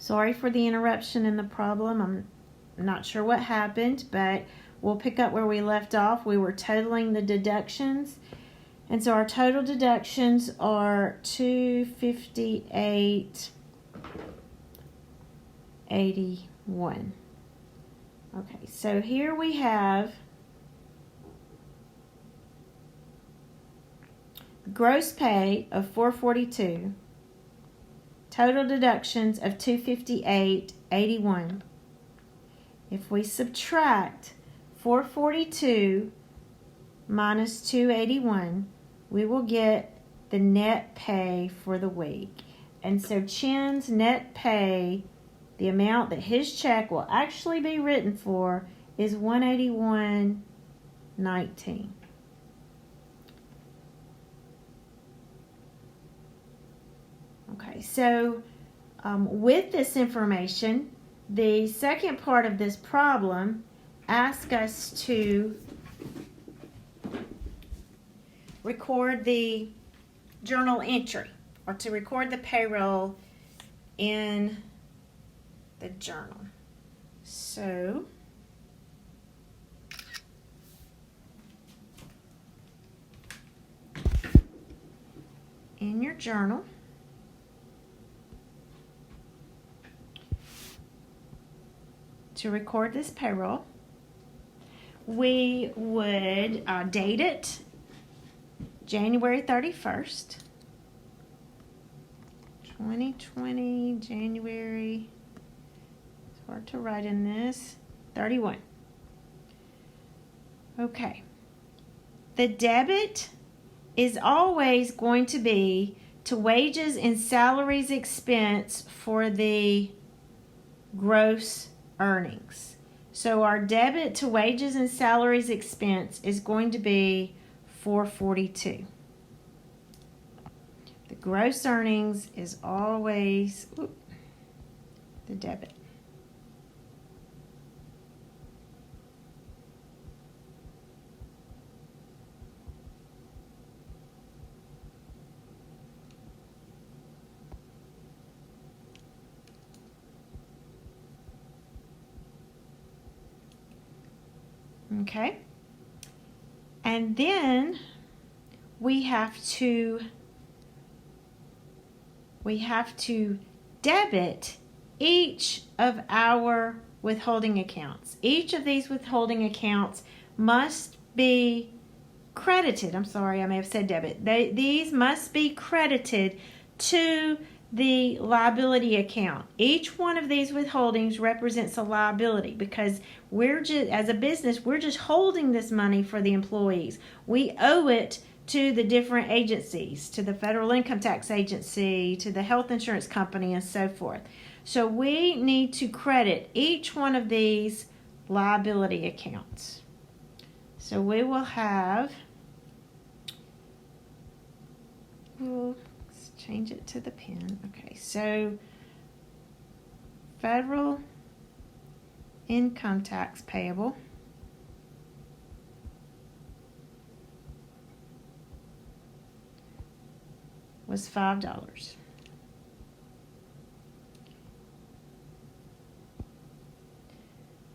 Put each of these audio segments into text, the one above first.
Sorry for the interruption in the problem. I'm not sure what happened, but we'll pick up where we left off. We were totaling the deductions. And so our total deductions are $258.81. Okay, so here we have gross pay of $442, total deductions of $258.81. If we subtract $442 minus $281, we will get the net pay for the week. And so Chen's net pay, the amount that his check will actually be written for, is $181.19. Okay, so with this information, the second part of this problem asks us to record the journal entry, or to record the payroll in the journal. So in your journal, to record this payroll, we would date it January 31st, 2020, January, it's hard to write in this, 31. Okay. The debit is always going to be to wages and salaries expense for the gross earnings. So our debit to wages and salaries expense is going to be $442. The gross earnings is always the debit. Okay. And then we have to debit each of our withholding accounts. Each of these withholding accounts must be credited. I'm sorry, I may have said debit. These must be credited to the liability account. Each one of these withholdings represents a liability because as a business, we're just holding this money for the employees. We owe it to the different agencies, to the Federal Income Tax Agency, to the health insurance company, and so forth. So we need to credit each one of these liability accounts. So we will have, let's change it to the pen. Okay, so Federal Income Tax payable was $5.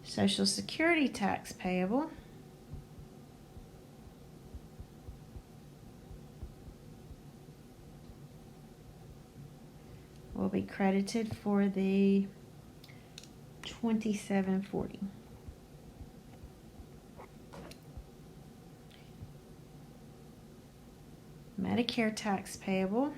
Social Security tax payable will be credited for the $27.40. Medicare tax payable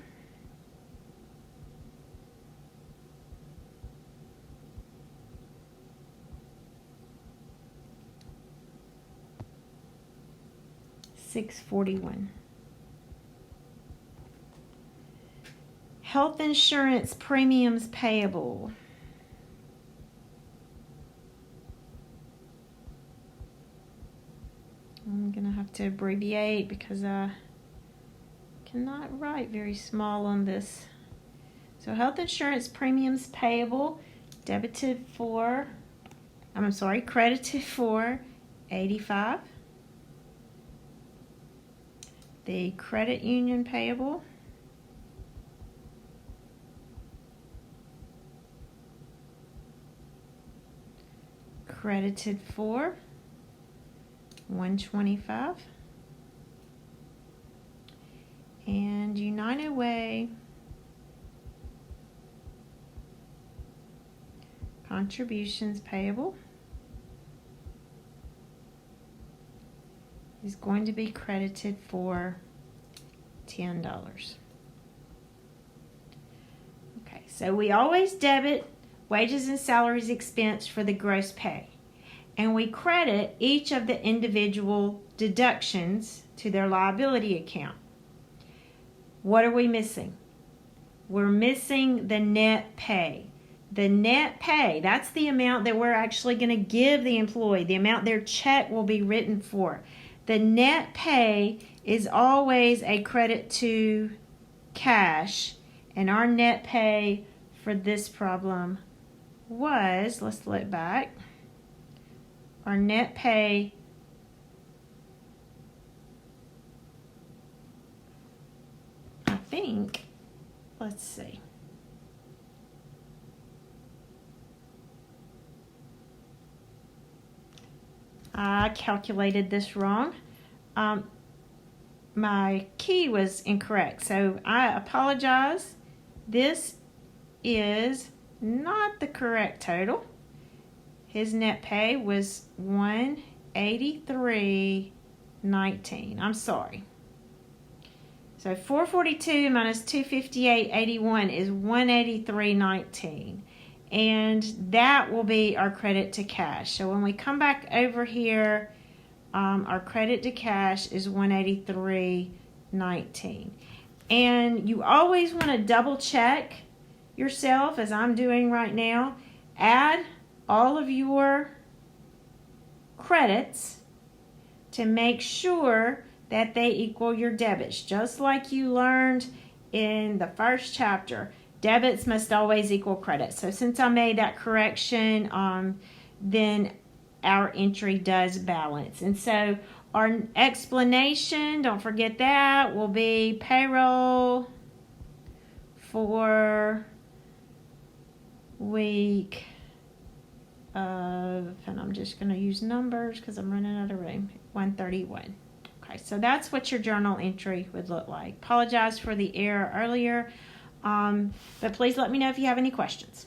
$6.41. Health insurance premiums payable I'm going to have to abbreviate because I cannot write very small on this. So health insurance premiums payable credited for $85. The credit union payable credited for $125. And United Way contributions payable is going to be credited for $10. Okay, so we always debit wages and salaries expense for the gross pay, and we credit each of the individual deductions to their liability account. What are we missing? We're missing the net pay. The net pay, that's the amount that we're actually going to give the employee, the amount their check will be written for. The net pay is always a credit to cash, and our net pay for this problem was, let's look back, our net pay let's see. I calculated this wrong. My key was incorrect, so I apologize. This is not the correct total. His net pay was $183.19. I'm sorry. So 442 minus 258.81 is 183.19. And that will be our credit to cash. So when we come back over here, our credit to cash is 183.19. And you always want to double check yourself, as I'm doing right now. Add all of your credits to make sure that they equal your debits, just like you learned in the first chapter. Debits must always equal credits. So since I made that correction, then our entry does balance. And so our explanation, don't forget that, will be payroll for week of, and I'm just going to use numbers because I'm running out of room, 131. Okay, so that's what your journal entry would look like. Apologize for the error earlier, but please let me know if you have any questions.